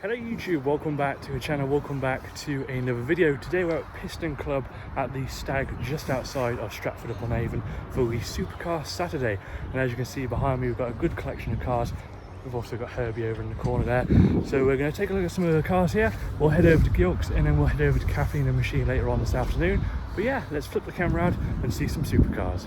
Hello YouTube, welcome back to the channel, welcome back to another video. Today we're at Piston Club at the Stag just outside of Stratford Upon Avon for the Supercar Saturday. And as you can see behind me, we've got a good collection of cars. We've also got Herbie over in the corner there. So we're going to take a look at some of the cars here. We'll head over to Gilks and then we'll head over to Caffeine and Machine later on this afternoon. But yeah, let's flip the camera around and see some supercars.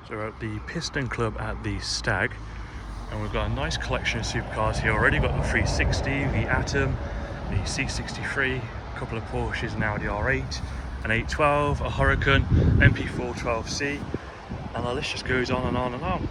So we're at the Piston Club at the Stag, and we've got a nice collection of supercars here already. Got the 360, the Atom, the C63, a couple of Porsches, an Audi R8, an 812, a Huracan, MP412C, and the list just goes on and on and on.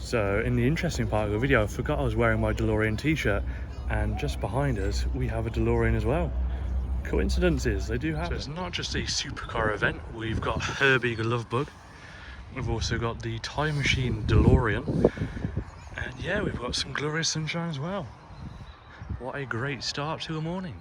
So in the interesting part of the video, I forgot I was wearing my DeLorean t-shirt, and just behind us we have a DeLorean as well. Coincidences, they do happen. So it's not just a supercar event, we've got Herbie the Lovebug, we've also got the Time Machine DeLorean, and yeah, we've got some glorious sunshine as well. What a great start to the morning.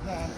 Yeah.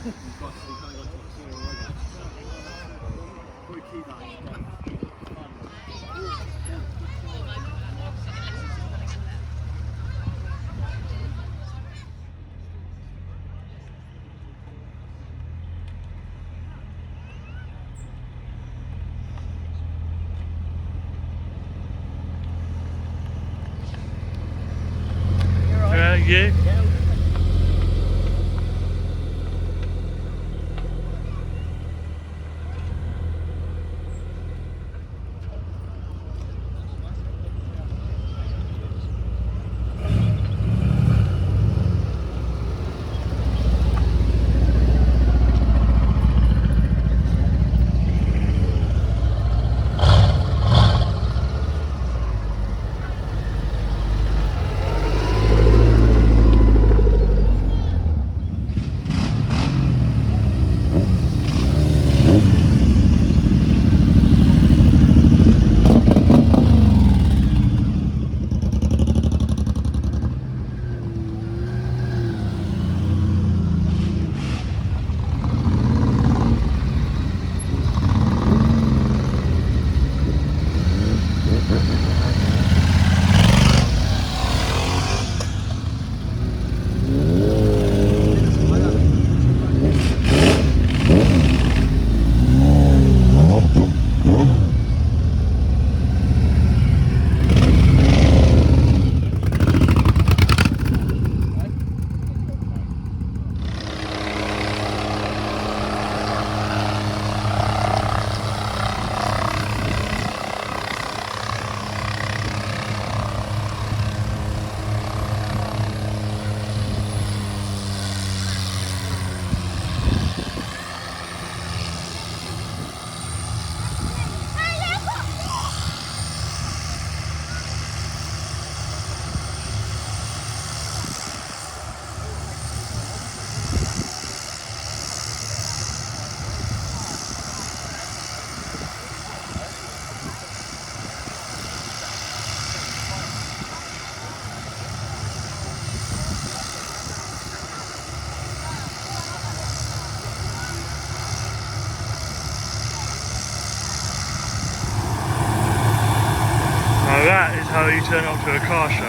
Now that is how you turn up to a car show.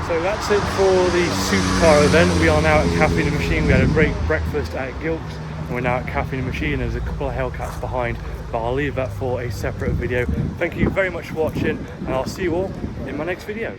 So that's it for the Supercar event. We are now at Cafe in the Machine. We had a great breakfast at Gilks, and we're now at Cafe in the Machine. There's a couple of Hellcats behind, but I'll leave that for a separate video. Thank you very much for watching, and I'll see you all in my next video.